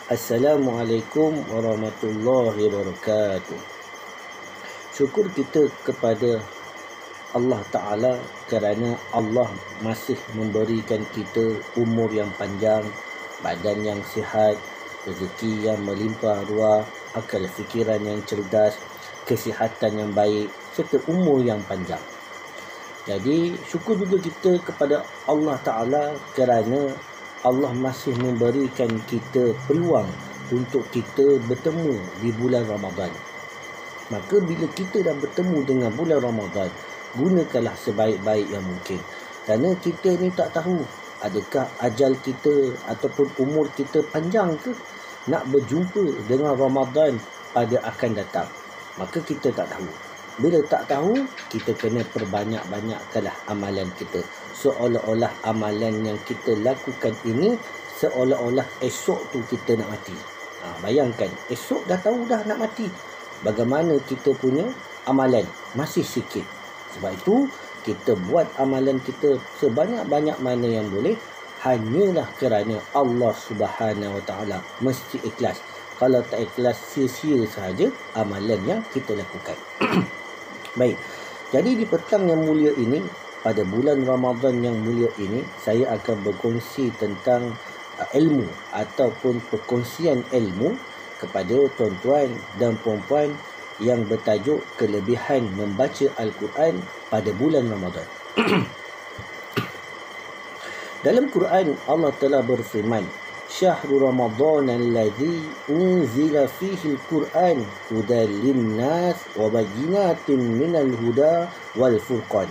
Assalamualaikum warahmatullahi wabarakatuh. Syukur kita kepada Allah Ta'ala kerana Allah masih memberikan kita umur yang panjang, badan yang sihat, rezeki yang melimpah ruah, akal fikiran yang cerdas, kesihatan yang baik serta umur yang panjang. Jadi syukur juga kita kepada Allah Ta'ala kerana Allah masih memberikan kita peluang untuk kita bertemu di bulan Ramadan. Maka bila kita dah bertemu dengan bulan Ramadan, gunakanlah sebaik-baik yang mungkin. Kerana kita ni tak tahu adakah ajal kita ataupun umur kita panjang ke nak berjumpa dengan Ramadan pada akan datang. Maka kita tak tahu. Bila tak tahu, kita kena perbanyak-banyakkanlah amalan kita. Seolah-olah amalan yang kita lakukan ini seolah-olah esok tu kita nak mati. Bayangkan, esok dah tahu dah nak mati. Bagaimana kita punya amalan? Masih sikit. Sebab itu, kita buat amalan kita sebanyak-banyak mana yang boleh. Hanyalah kerana Allah Subhanahu Wa Taala mesti ikhlas. Kalau tak ikhlas, sia-sia sahaja amalan yang kita lakukan. Baik, jadi di petang yang mulia ini, pada bulan Ramadan yang mulia ini, saya akan berkongsi tentang ilmu ataupun perkongsian ilmu kepada tuan-tuan dan puan-puan yang bertajuk kelebihan membaca Al-Quran pada bulan Ramadan. Dalam Quran, Allah telah berfirman, Syahrul Ramadan alladhi unzila fihi al-Quran hudan lin-nas wa bayyinatin minal huda wal furqan.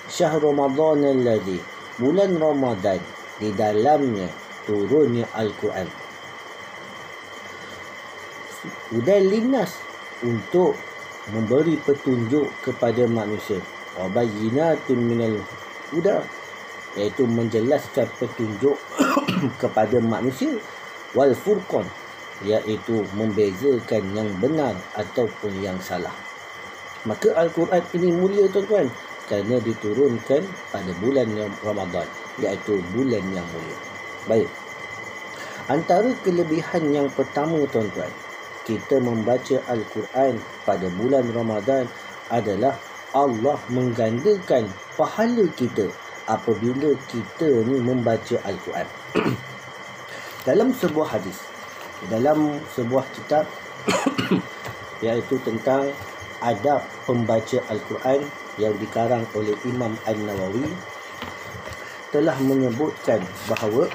Syahrul Ramadan alladhi, bulan Ramadan, di dalamnya turunnya Al-Quran. Hudan lin-nas, untuk memberi petunjuk kepada manusia. Wa bayyinatin minal huda, iaitu menjelaskan petunjuk kepada manusia. Wal furqan, iaitu membezakan yang benar ataupun yang salah. Maka Al-Quran ini mulia tuan-tuan kerana diturunkan pada bulan Ramadan, iaitu bulan yang mulia. Baik, antara kelebihan yang pertama tuan-tuan, kita membaca Al-Quran pada bulan Ramadan adalah Allah menggandakan pahala kita apabila kita ni membaca Al-Quran. Dalam sebuah hadis, dalam sebuah kitab iaitu tentang adab pembaca Al-Quran yang dikarang oleh Imam An-Nawawi, telah menyebutkan bahawa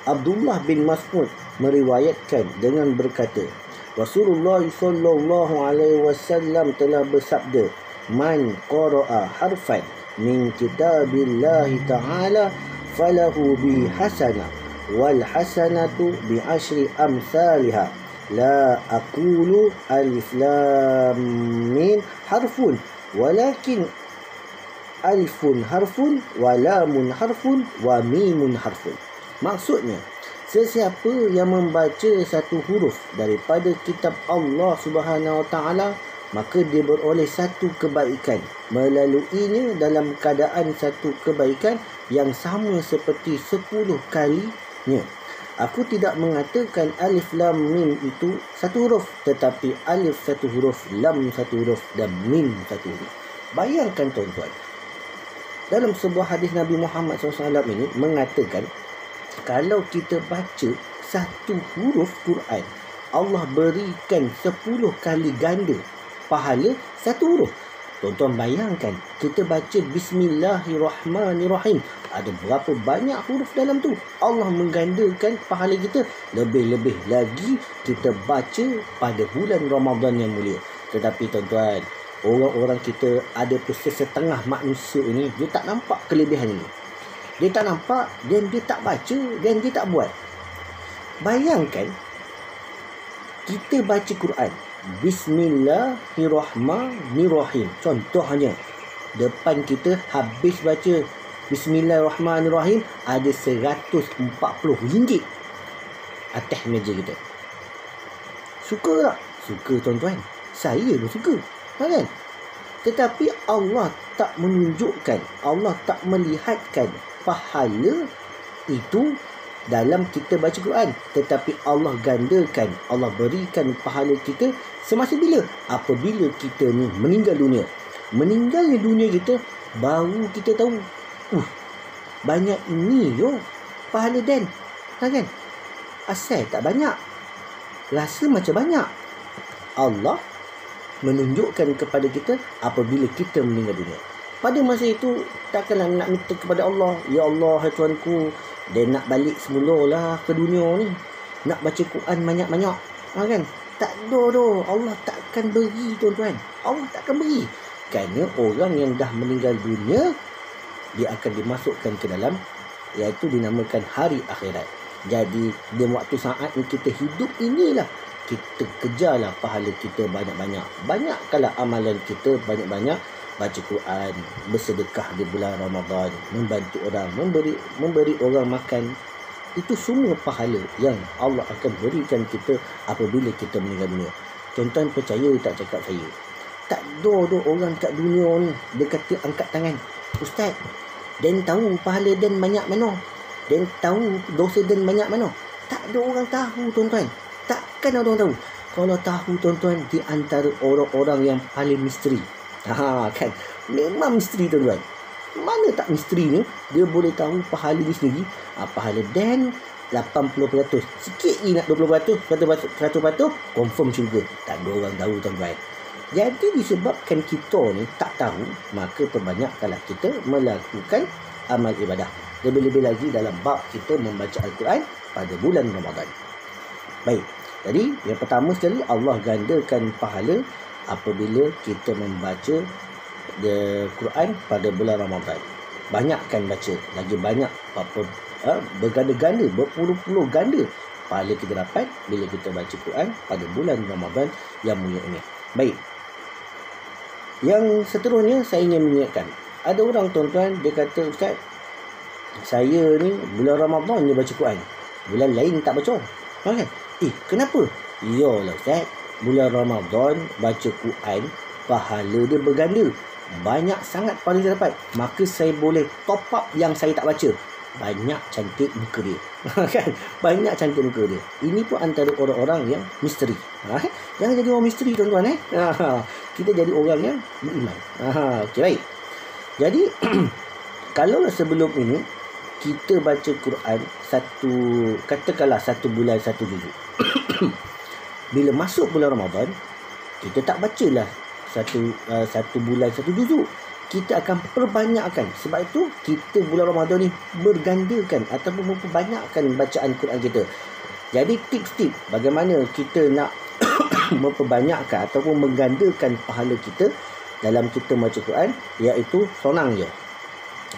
Abdullah bin Mas'ud meriwayatkan dengan berkata, Rasulullah sallallahu alaihi wasallam telah bersabda, Man qara'a harfan min kitabillahi ta'ala falahu bi hasanah wal hasanatu bi ashri amsalha la aqulu alif lam mim harfun walakin alifun harfun wa lamun harfun wa mimun harfun. Maksudnya, sesiapa yang membaca satu huruf daripada kitab Allah Subhanahu Wa Taala, maka dia beroleh satu kebaikan melaluinya dalam keadaan satu kebaikan yang sama seperti 10 kalinya. Aku tidak mengatakan alif lam mim itu satu huruf, tetapi alif satu huruf, lam satu huruf dan mim satu huruf. Bayangkan tuan-tuan, dalam sebuah hadis Nabi Muhammad SAW ini mengatakan, kalau kita baca satu huruf Quran, Allah berikan 10 kali ganda pahala satu huruf. Tuan-tuan bayangkan, kita baca Bismillahirrahmanirrahim, ada berapa banyak huruf dalam tu? Allah menggandakan pahala kita. Lebih-lebih lagi kita baca pada bulan Ramadan yang mulia. Tetapi tuan-tuan, orang-orang kita, ada setengah manusia ini, dia tak nampak kelebihan ini. Dia tak nampak, dan dia tak baca, dan dia tak buat. Bayangkan, kita baca Quran, Bismillahirrahmanirrahim. Contohnya, depan kita habis baca Bismillahirrahmanirrahim, ada RM140 atas meja kita. Suka tak? Suka tuan-tuan. Saya pun suka. Kan? Tetapi Allah tak menunjukkan, Allah tak melihatkan pahala itu dalam kita baca Quran, tetapi Allah gandakan, Allah berikan pahala kita semasa bila? Apabila kita ni meninggal dunia. Meninggalnya dunia kita, baru kita tahu, banyak ini yo pahala dan, kan? Asal tak banyak, rasa macam banyak. Allah menunjukkan kepada kita apabila kita meninggal dunia. Pada masa itu, takkanlah nak minta kepada Allah, ya Allah, hai Tuanku, dia nak balik semula lah ke dunia ni, nak baca Quran banyak-banyak, kan? Tak ada doh, Allah takkan beri, tuan-tuan. Allah takkan beri. Kerana orang yang dah meninggal dunia, dia akan dimasukkan ke dalam, iaitu dinamakan hari akhirat. Jadi, di waktu saat yang kita hidup inilah, kita kejarlah pahala kita banyak-banyak. Banyakkanlah amalan kita banyak-banyak. Baca Quran, bersedekah di bulan Ramadan, membantu orang, memberi orang makan. Itu semua pahala yang Allah akan berikan kita apabila kita meninggal dunia. Tuan-tuan percaya tak cakap saya? Tak ada orang kat dunia ni, dia kata angkat tangan, Ustaz, Dan tahu pahala Dan banyak mana? Dan tahu dosa Dan banyak mana? Tak ada orang tahu, tuan-tuan. Takkan orang tahu. Kalau tahu, tuan-tuan, di antara orang-orang yang paling misteri. Kan? Memang misteri, tuan-tuan. Mana tak misteri ni? Dia boleh tahu pahala dia sendiri. Pahala Dan 80%. Sikit je nak 20%, 100%, confirm syurga. Tak ada orang tahu, tuan-tuan. Jadi disebabkan kita ni tak tahu, maka perbanyakkanlah kita melakukan amal ibadah. Lebih-lebih lagi dalam bab kita membaca Al-Quran pada bulan Ramadan. Baik. Jadi yang pertama sekali, Allah gandakan pahala apabila kita membaca Quran pada bulan Ramadan. Banyakkan baca, lagi banyak berganda-ganda, berpuluh-puluh ganda pahala kita dapat bila kita baca Quran pada bulan Ramadan yang mulia ini. Baik. Yang seterusnya saya ingin mengingatkan, ada orang, tuan-tuan, dia kata, Ustaz, saya ni bulan Ramadan ni baca Quran, bulan lain tak baca. Kan? Kenapa? Yalah Ustaz, bulan Ramadan baca Quran, pahala dia berganda. Banyak sangat pahala dia dapat. Maka saya boleh top up yang saya tak baca. Banyak cantik muka dia. Kan? Banyak cantik muka dia. Ini pun antara orang-orang yang misteri. Jangan jadi orang misteri, tuan-tuan. Kita jadi orang yang beriman. Okey, baik. Jadi kalau sebelum ini kita baca Quran katakanlah satu bulan satu juzuk. Bila masuk bulan Ramadan, kita tak bacalah satu bulan satu juzuk. Kita akan perbanyakkan. Sebab itu kita bulan Ramadan ni bergandakan ataupun memperbanyakkan bacaan Quran kita. Jadi tips-tips bagaimana kita nak memperbanyakkan ataupun menggandakan pahala kita dalam kita baca Quran, iaitu senang je.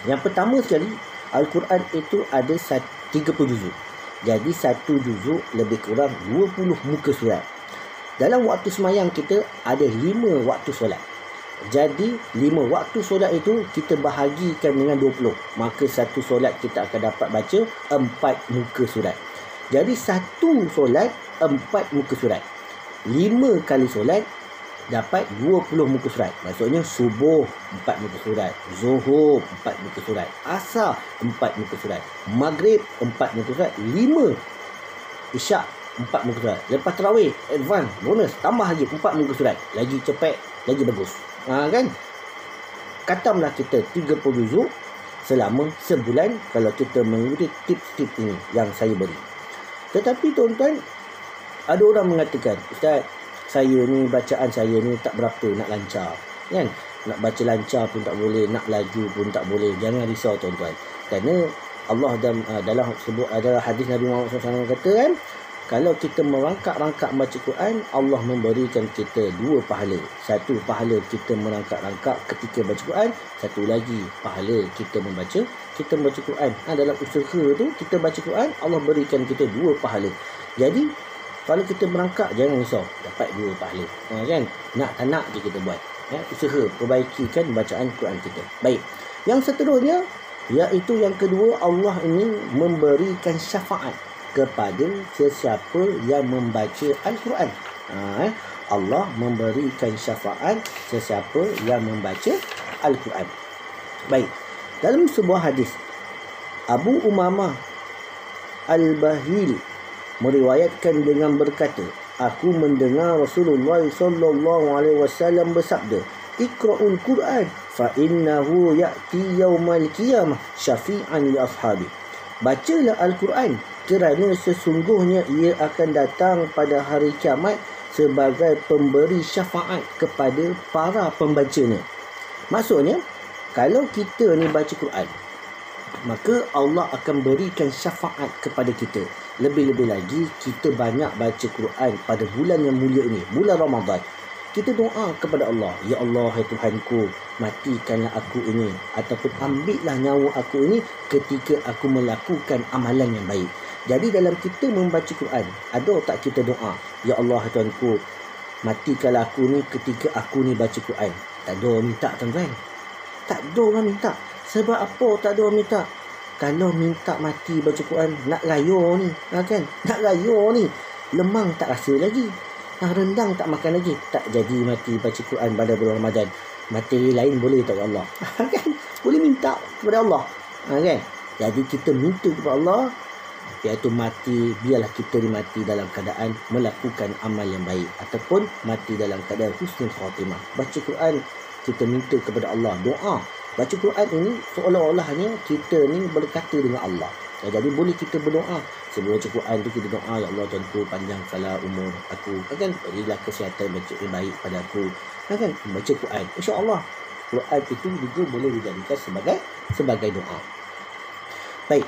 Yang pertama sekali, Al-Quran itu ada 30 juzuk. Jadi satu juzuk lebih kurang 20 muka surat. Dalam waktu semayang kita ada 5 waktu solat. Jadi 5 waktu solat itu kita bahagikan dengan 20. Maka satu solat kita akan dapat baca 4 muka surat. Jadi satu solat 4 muka surat. 5 kali solat dapat 20 muka surat. Maksudnya subuh 4 muka surat, zuhur 4 muka surat, asar 4 muka surat, maghrib 4 muka surat, 5 isyak 4 muka surat. Lepas tarawih, advance, bonus, tambah lagi 4 muka surat. Lagi cepat, lagi bagus. Kan? Katamlah kita 30 juzuk selama sebulan kalau kita mengikuti tips-tips ini yang saya beri. Tetapi tuan-tuan, ada orang mengatakan, Ustaz, saya ni, bacaan saya ni tak berapa nak lancar. Kan? Nak baca lancar pun tak boleh, nak laju pun tak boleh. Jangan risau, tuan-tuan. Kerana Allah dalam sebut adalah hadis Nabi Muhammad SAW kata kan, kalau kita merangkak-rangkak baca Quran, Allah memberikan kita 2 pahala. Satu pahala kita merangkak-rangkak ketika baca Quran, satu lagi pahala kita membaca Quran. Dalam usaha tu kita baca Quran, Allah berikan kita 2 pahala. Jadi kalau kita merangkak, jangan risau, dapat 2 pahala. Kan? Nak tak nak je kita buat. Usaha perbaikikan bacaan Quran kita. Baik. Yang seterusnya, iaitu yang kedua, Allah ini memberikan syafaat kepada sesiapa yang membaca Al-Quran. Allah memberikan syafaat sesiapa yang membaca Al-Quran. Baik. Dalam sebuah hadis, Abu Umamah Al-Bahili meriwayatkan dengan berkata, aku mendengar Rasulullah sallallahu alaihi wasallam bersabda, Iqra'ul Quran fa innahu ya'ti yaumal qiyamah syafi'an li ashabi. Bacalah Al-Quran kerana sesungguhnya ia akan datang pada hari kiamat sebagai pemberi syafaat kepada para pembacanya. Maksudnya, kalau kita ni baca Quran, maka Allah akan berikan syafaat kepada kita. Lebih-lebih lagi, kita banyak baca Quran pada bulan yang mulia ini, bulan Ramadan. Kita doa kepada Allah, ya Allah, hai Tuhanku, matikanlah aku ini, ataupun ambillah nyawa aku ini ketika aku melakukan amalan yang baik. Jadi dalam kita membaca Quran, ada tak kita doa, ya Allah, hai Tuhanku, matikanlah aku ni ketika aku ni baca Quran? Tak ada orang minta, tuan-tuan. Tak ada orang minta. Sebab apa tak ada orang minta? Kalau minta mati baca Quran, nak raya ni, kan? Nak raya ni, lemang tak rasa lagi, rendang tak makan lagi. Tak jadi mati baca Quran pada bulan Ramadan. Materi lain boleh tak, ya Allah? Kan? Boleh minta kepada Allah, kan? Jadi kita minta kepada Allah, iaitu mati, biarlah kita mati dalam keadaan melakukan amal yang baik, ataupun mati dalam keadaan husnul khatimah. Baca Quran, kita minta kepada Allah, doa. Baca Quran ini seolah-olahnya kita ni berkata dengan Allah. Jadi boleh kita berdoa. Sebelum baca Quran tu kita doa, ya Allah, Tuhanku, panjangkanlah umur aku, kan? Berilah kesihatan yang baik pada aku, kan? Baca Quran, insya-Allah Quran itu juga boleh dijadikan sebagai doa. Baik.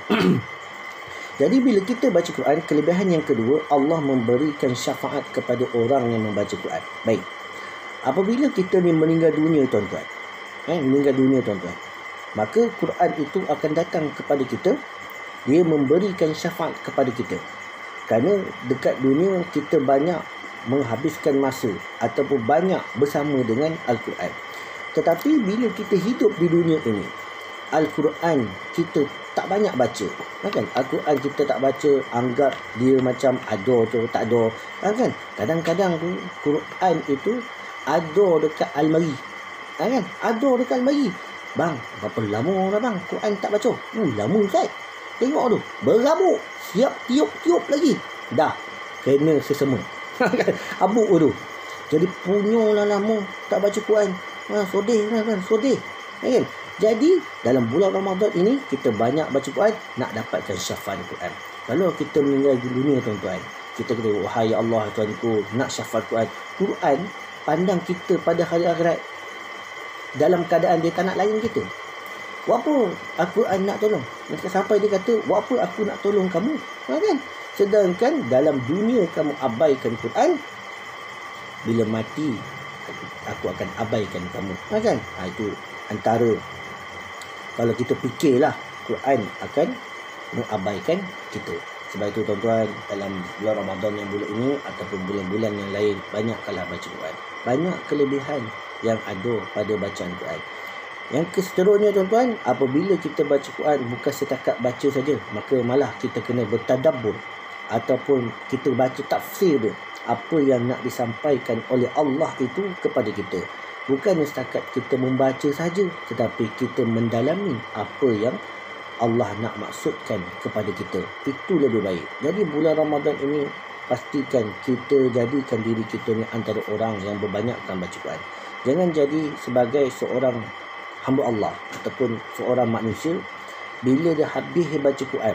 Jadi bila kita baca Quran, kelebihan yang kedua, Allah memberikan syafaat kepada orang yang membaca Quran. Baik. Apabila kita ni meninggal dunia, tuan-tuan, meninggal dunia, tuan-tuan, maka Quran itu akan datang kepada kita. Dia memberikan syafaat kepada kita. Kerana dekat dunia kita banyak menghabiskan masa ataupun banyak bersama dengan Al-Quran. Tetapi bila kita hidup di dunia ini, Al-Quran kita tak banyak baca, kan? Al-Quran kita tak baca, anggap dia macam ada tu, tak ada, kan? Kadang-kadang tu Quran itu ada dekat almari, kan? Ada dekat almari. Bang, berapa lama dah bang Quran tak baca? Lama Ustaz. Tengok tu, berabuk, siap tiup-tiup lagi. Dah kena sesama. Abuk tu. Jadi punyalah lama tak baca Quran. Sodih kan, sodih. Kan? Jadi dalam bulan Ramadan ini kita banyak baca Quran, nak dapatkan syafaat Quran. Kalau kita meninggal di dunia, tuan-tuan, kita kata, wahai Allah, Tuhanku, nak syafaat Quran. Quran pandang kita pada hari akhirat dalam keadaan dia tak nak layan kita. Apa aku nak tolong? Sampai dia kata, apa aku nak tolong kamu? Kan? Sedangkan dalam dunia kamu abaikan Quran, bila mati aku akan abaikan kamu. Kan? Itu antara, kalau kita fikirlah, Quran akan mengabaikan kita. Sebab itu, tuan-tuan, dalam bulan Ramadan yang bulan ini ataupun bulan-bulan yang lain, banyaklah baca Quran. Banyak kelebihan yang ada pada bacaan Quran. Yang seterusnya, tuan-tuan, apabila kita baca Quran bukan setakat baca saja, maka malah kita kena bertadabbur ataupun kita baca tafsir dia, apa yang nak disampaikan oleh Allah itu kepada kita. Bukan setakat kita membaca saja, tetapi kita mendalami apa yang Allah nak maksudkan kepada kita. Itu lebih baik. Jadi bulan Ramadan ini, pastikan kita jadikan diri kita ni antara orang yang berbanyakkan baca Quran. Jangan jadi sebagai seorang hamba Allah ataupun seorang manusia, bila dia habis baca Quran,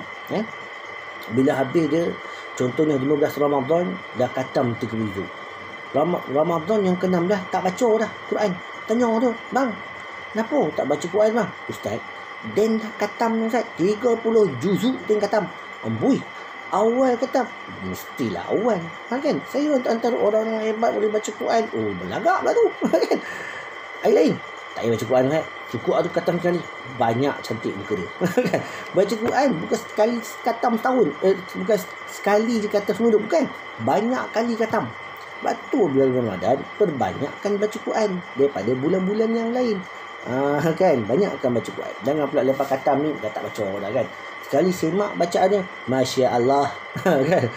bila habis dia, contohnya 15 Ramadan dah khatam 3 juzuk, Ramadan yang ke-16 tak baca dah Quran. Tanya tu, bang, kenapa tak baca Quran bang? Ustaz, dan dah khatam Ustaz, 30 juzuk dan khatam. Amboi, awal khatam. Mestilah awal, kan? Saya antara orang yang hebat boleh baca Quran. Oh, belagak lah tu. Kan? Air lain tak payah baca Quran, kan? Cukup tu khatam sekali, banyak cantik muka dia. Baca Quran bukan sekali khatam setahun, bukan sekali je khatam semua, bukan, banyak kali khatam. Betul, bulan Ramadan perbanyakkan baca Quran daripada bulan-bulan yang lain. Kan, banyakkan baca Quran. Jangan pula lepas khatam ni dah tak baca dah, kan? Sekali semak bacaan dia, Masya Allah. Kan?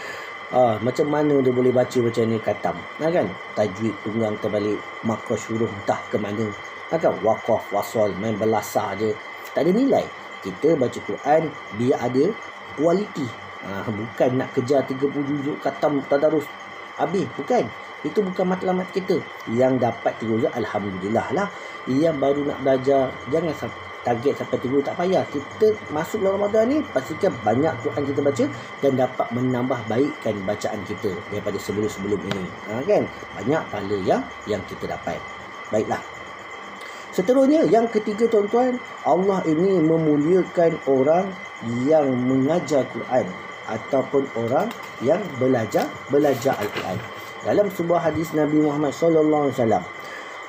Macam mana dia boleh baca macam ni khatam, kan? Tajwid tunggang terbalik, makraj huruf entah ke mana, kan? Waqaf, wasal, main belasah je, tak ada nilai. Kita baca Quran biar ada kualiti, Bukan nak kejar 30 juzuk khatam tadarus habis, bukan. Itu bukan matlamat kita. Yang dapat 3 juzuk alhamdulillah lah. Yang baru nak belajar, jangan target sampai 3 tak payah. Kita masuk dalam Ramadan ni, pastikan banyak Quran kita baca dan dapat menambah baikkan bacaan kita daripada sebelum-sebelum ini. Kan? Banyak pahala yang kita dapat. Baiklah. Seterusnya, yang ketiga tuan-tuan, Allah ini memuliakan orang yang mengajar Quran ataupun orang yang belajar Al-Quran. Dalam sebuah hadis Nabi Muhammad sallallahu alaihi wasallam,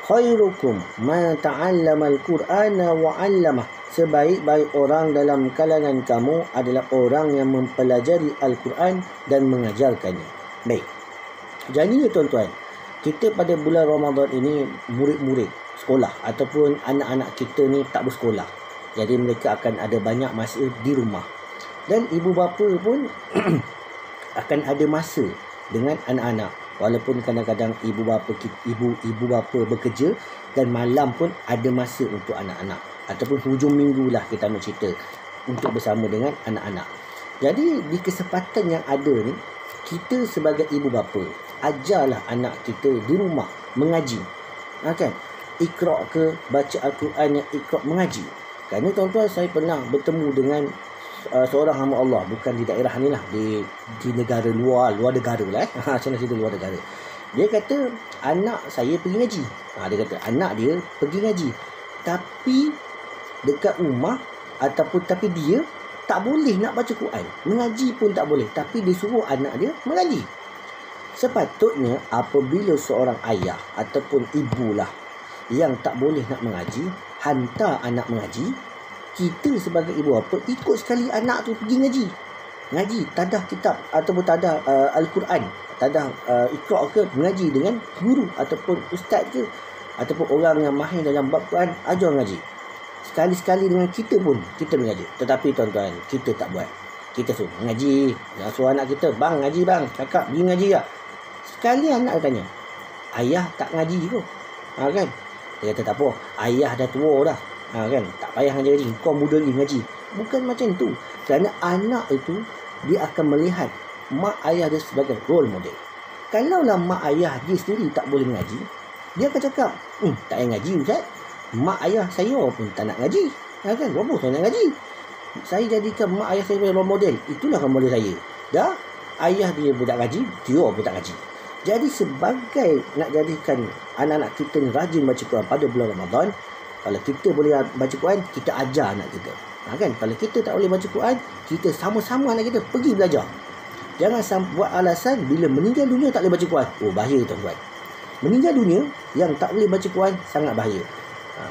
khairukum man ta'allama al-Qur'ana wa 'allamah. Sebaik-baik orang dalam kalangan kamu adalah orang yang mempelajari Al-Quran dan mengajarkannya. Baik. Jadinya tuan-tuan, kita pada bulan Ramadan ini murid-murid sekolah ataupun anak-anak kita ni tak bersekolah. Jadi mereka akan ada banyak masa di rumah. Dan ibu bapa pun akan ada masa dengan anak-anak. Walaupun kadang-kadang ibu bapa bekerja dan malam pun ada masa untuk anak-anak. Ataupun hujung minggu lah kita nak cerita untuk bersama dengan anak-anak. Jadi di kesempatan yang ada ni, kita sebagai ibu bapa, ajarlah anak kita di rumah mengaji. Kan? Iqra' ke, baca Al-Quran yang iqra' mengaji. Kerana tuan-tuan, saya pernah bertemu dengan seorang hamba Allah, bukan di daerah ni lah, di negara luar negara lah. Saya nak cerita luar negara. Dia kata anak saya pergi ngaji. Dia kata anak dia pergi ngaji, tapi dekat rumah tapi dia tak boleh nak baca Quran, mengaji pun tak boleh, tapi dia suruh anak dia mengaji. Sepatutnya apabila seorang ayah ataupun ibulah yang tak boleh nak mengaji, hantar anak mengaji. Kita sebagai ibu bapa ikut sekali anak tu pergi ngaji. Ngaji tadah kitab ataupun tadah Al-Quran, tadah Iqra' ke, mengaji dengan guru ataupun ustaz ke, ataupun orang yang mahir dalam bab Quran, ajar ngaji. Sekali-sekali dengan kita pun kita mengaji. Tetapi tuan-tuan, kita tak buat. Kita suruh ngaji. Suruh anak kita, bang ngaji bang, kakak pergi ngaji tak? Sekali anak tanya, ayah tak ngaji ke? Kan? Dia kata tak apa, ayah dah tua dah. Kan? Tak payah ngaji, kau muda lagi ngaji. Bukan macam tu. Kerana anak itu, dia akan melihat mak ayah dia sebagai role model. Kalaulah mak ayah dia sendiri tak boleh ngaji, dia akan cakap, tak payah ngaji Ustaz. Mak ayah saya pun tak nak ngaji. Kan? Berapa saya nak ngaji? Saya jadikan mak ayah saya sebagai role model. Itulah role model saya. Dah, ayah dia pun tak ngaji, dia pun tak ngaji. Jadi sebagai nak jadikan anak-anak kita ni rajin baca Quran pada bulan Ramadan, kalau kita boleh baca Quran, kita ajar anak kita. Kan? Kalau kita tak boleh baca Quran, kita sama-sama anak kita pergi belajar. Jangan buat alasan bila meninggal dunia tak boleh baca Quran. Bahaya tuan-tuan. Meninggal dunia yang tak boleh baca Quran sangat bahaya.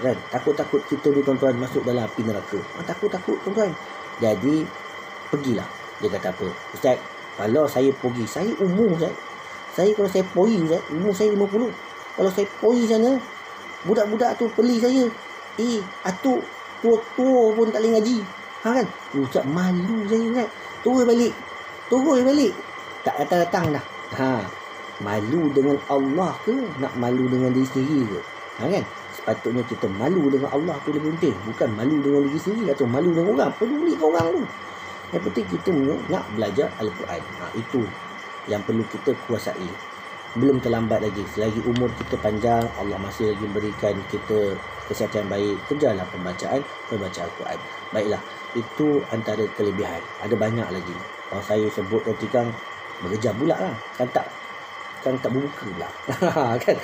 Kan? Takut-takut kita ni tuan-tuan masuk dalam api neraka. Takut-takut tuan-tuan. Jadi pergilah. Dia kata apa? Ustaz, kalau saya pergi, saya umur Ustaz. Kalau saya pergi Ustaz, umur saya 50. Kalau saya pergi sana, budak-budak tu peli saya. Atuk tua-tua pun tak boleh ngaji. Kan? Ustaz, malu saya Ustaz. Turun balik. Tak datang dah. Malu dengan Allah ke nak malu dengan diri sendiri ke? Kan? Sepatutnya kita malu dengan Allah tu lebih penting. Bukan malu dengan diri sendiri atau malu dengan orang. Peduli ke orang tu. Yang penting kita nak belajar Al-Quran. Itu yang perlu kita kuasai. Belum terlambat lagi. Selagi umur kita panjang, Allah masih lagi berikan kita kesihatan yang baik. Kejarlah pembacaan Al-Quran. Baiklah, itu antara kelebihan. Ada banyak lagi. Kalau saya sebut nanti kan berjam pula lah. Kan tak berbuka pula. Kan?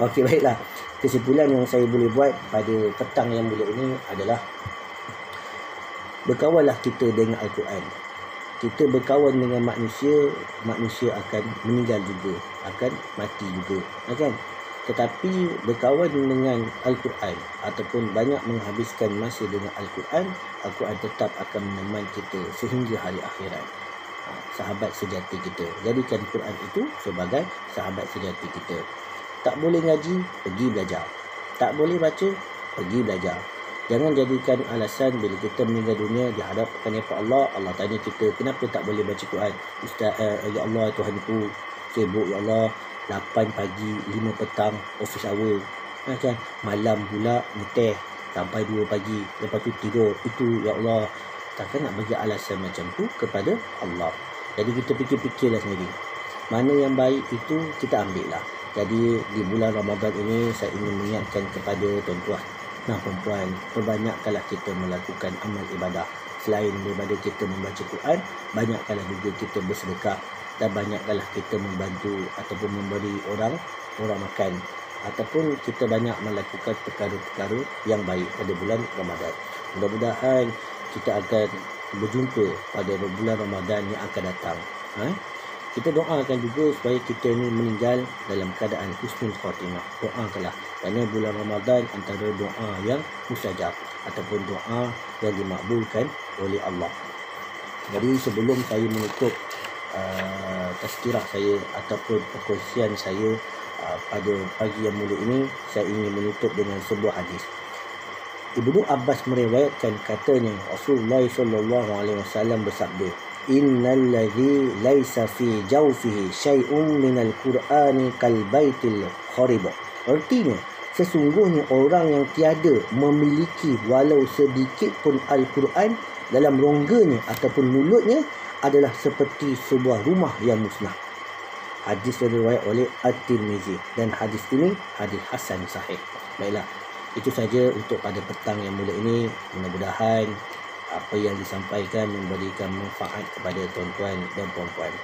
Okey, baiklah. Kesimpulan yang saya boleh buat pada petang yang mulia ini adalah berkawanlah kita dengan Al-Quran. Kita berkawan dengan manusia akan meninggal juga, akan mati juga, kan? Tetapi berkawan dengan Al-Quran ataupun banyak menghabiskan masa dengan Al-Quran tetap akan menemani kita sehingga hari akhirat. Sahabat sejati kita. Jadikan Quran itu sebagai sahabat sejati kita. Tak boleh ngaji, pergi belajar. Tak boleh baca, pergi belajar. Jangan jadikan alasan bila kita meninggal dunia dihadapkan kepada Allah. Allah tanya kita, kenapa tak boleh baca Quran? Ustaz, ya Allah Tuhanku, sibuk ya Allah. 8 pagi, 5 petang, office hour. Kan? Malam pula ngeteh sampai 2 pagi. Lepas tu tidur. Itu ya Allah. Takkan nak bagi alasan macam tu kepada Allah. Jadi kita fikir-fikirlah sendiri. Mana yang baik itu kita ambil lah. Jadi di bulan Ramadan ini saya ingin mengingatkan kepada tuan-tuan dan perempuan, perbanyakkanlah kita melakukan amal ibadah. Selain daripada kita membaca Quran, banyakkanlah juga kita bersedekah dan banyakkanlah kita membantu ataupun memberi orang makan, ataupun kita banyak melakukan perkara-perkara yang baik pada bulan Ramadan. Mudah-mudahan kita akan berjumpa pada bulan Ramadan yang akan datang. Kita doakan juga supaya kita ni meninggal dalam keadaan husnul khatimah. Doakanlah, kerana bulan Ramadan antara doa yang mustajab ataupun doa yang dimakbulkan oleh Allah. Jadi sebelum saya menutup tazkirah saya ataupun perkongsian saya pada pagi yang mulia ini, saya ingin menutup dengan sebuah hadis. Ibnu Abbas meriwayatkan, katanya Rasulullah SAW bersabda, innal ladzi laisa fi jawfihi syai'un minal qur'ani kal baitil kharib. Artinya, sesungguhnya orang yang tiada memiliki walau sedikit pun Al-Quran dalam rongganya ataupun mulutnya adalah seperti sebuah rumah yang musnah. Hadis diriwayatkan oleh At-Tirmizi, dan hadis ini hadis hasan sahih. Baiklah, itu saja untuk pada petang yang mulia ini. Mudah-mudahan apa yang disampaikan memberikan manfaat kepada tuan-tuan dan puan-puan.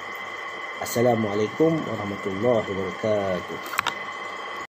Assalamualaikum warahmatullahi wabarakatuh.